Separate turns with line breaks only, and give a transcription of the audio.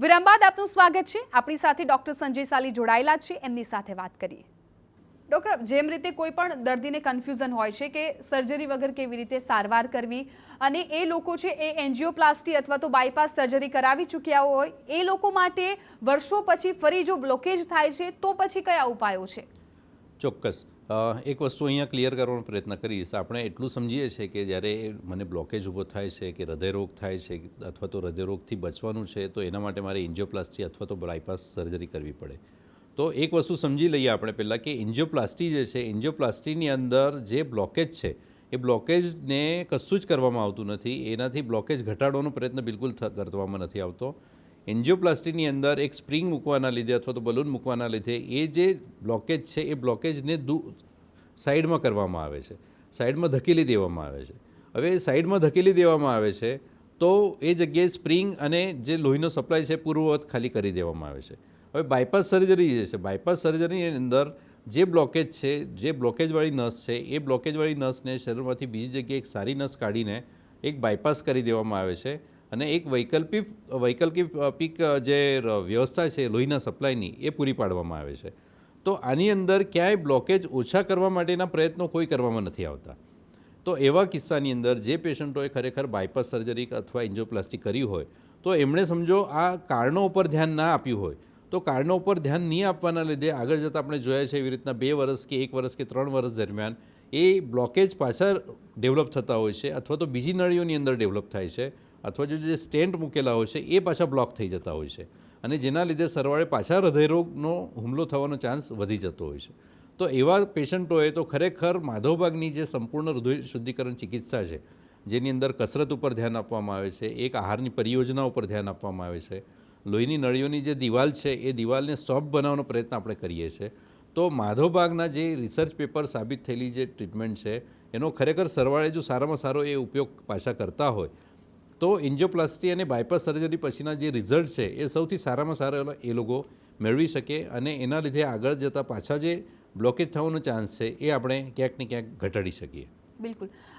વિરામ બાદ આપનું સ્વાગત છે। આપણી સાથે ડોક્ટર સંજય સાલી જોડાયેલા છે, એમની સાથે વાત કરીએ। ડોક્ટર, જેમ રીતે કોઈ પણ દર્દીને કન્ફ્યુઝન હોય છે કે સર્જરી વગર કેવી રીતે સારવાર કરવી, અને એ લોકો છે એ એન્જિયોપ્લાસ્ટી અથવા તો બાયપાસ સર્જરી કરાવી ચૂક્યા હોય, એ લોકો માટે વર્ષો પછી ફરી જો બ્લોકેજ થાય છે તો પછી કયા ઉપાયો છે?
ચોક્કસ એક વસ્તુ અહીંયા ક્લિયર કરવાનો પ્રયત્ન કરીશ। આપણે એટલું સમજીએ છીએ કે જ્યારે મને બ્લોકેજ ઊભો થાય છે કે હૃદયરોગ થાય છે અથવા તો હૃદયરોગથી બચવાનું છે તો એના માટે મારે એન્જિયોપ્લાસ્ટી અથવા તો બાયપાસ સર્જરી કરવી પડે। તો એક વસ્તુ સમજી લઈએ આપણે પહેલાં કે એન્જિયોપ્લાસ્ટી જે છે, એન્જિયોપ્લાસ્ટીની અંદર જે બ્લોકેજ છે એ બ્લોકેજને કશું જ કરવામાં આવતું નથી। એનાથી બ્લોકેજ ઘટાડવાનો પ્રયત્ન બિલકુલ કરવામાં નથી આવતો। એન્જિયોપ્લાસ્ટીની અંદર એક સ્પ્રિંગ મૂકવાના લીધે અથવા તો બલૂન મૂકવાના લીધે એ જે બ્લોકેજ છે એ બ્લોકેજને સાઈડમાં કરવામાં આવે છે, સાઈડમાં ધકેલી દેવામાં આવે છે। હવે સાઈડમાં ધકેલી દેવામાં આવે છે તો એ જગ્યાએ સ્પ્રિંગ અને જે લોહીનો સપ્લાય છે પૂર્વવત ખાલી કરી દેવામાં આવે છે। હવે બાયપાસ સર્જરી જે છે, બાયપાસ સર્જરીની અંદર જે બ્લોકેજ છે, જે બ્લોકેજવાળી નસ છે, એ બ્લોકેજવાળી નસને શરીરમાંથી બીજી જગ્યાએ એક સારી નસ કાઢીને એક બાયપાસ કરી દેવામાં આવે છે અને એક વૈકલ્પિક જે વ્યવસ્થા છે લોહીના સપ્લાયની એ પૂરી પાડવામાં આવે છે। તો આની અંદર ક્યાંય બ્લોકેજ ઓછા કરવા માટેના પ્રયત્નો કોઈ કરવામાં નથી આવતા। તો એવા કિસ્સાની અંદર જે પેશન્ટોએ ખરેખર બાયપાસ સર્જરી અથવા એન્જિયોપ્લાસ્ટી કરી હોય તો એમણે સમજો આ કારણો ઉપર ધ્યાન ના આપ્યું હોય તો કારણો ઉપર ધ્યાન નહીં આપવાના લીધે આગળ જતાં આપણે જોયા છે એવી રીતના 2 વર્ષ કે 1 વર્ષ કે 3 વર્ષ દરમિયાન એ બ્લોકેજ પાછા ડેવલપ થતા હોય છે અથવા તો બીજી નળીઓની અંદર ડેવલપ થાય છે અથવા જે સ્ટેન્ટ મૂકેલા હોય છે એ પાછા બ્લોક થઈ જતા હોય છે અને જેના લીધે સરવાળે પાછા હૃદયરોગનો હુમલો થવાનો ચાન્સ વધી જતો હોય છે। તો એવા પેશન્ટોએ તો ખરેખર માધવબાગની જે સંપૂર્ણ હૃદય શુદ્ધિકરણ ચિકિત્સા છે, જેની અંદર કસરત ઉપર ધ્યાન આપવામાં આવે છે, એક આહારની પરિયોજના ઉપર ધ્યાન આપવામાં આવે છે, લોહીની નળીઓની જે દિવાલ છે એ દિવાલને સોફ્ટ બનાવવાનો પ્રયત્ન આપણે કરીએ છીએ। તો માધવબાગના જે રિસર્ચ પેપર સાબિત થયેલી જે ટ્રીટમેન્ટ છે એનો ખરેખર સરવાળે જો સારામાં સારો એ ઉપયોગ પાછા કરતા હોય તો એન્જિયોપ્લાસ્ટી અને બાયપાસ સર્જરી પછીના જે રિઝલ્ટ છે એ સૌથી સારામાં સારા એ લોકો મેળવી શકે અને એના લીધે આગળ જતાં પાછા જે બ્લોકેજ થવાનો ચાન્સ છે એ આપણે ક્યાંક ને ક્યાંક ઘટાડી શકીએ।
બિલકુલ।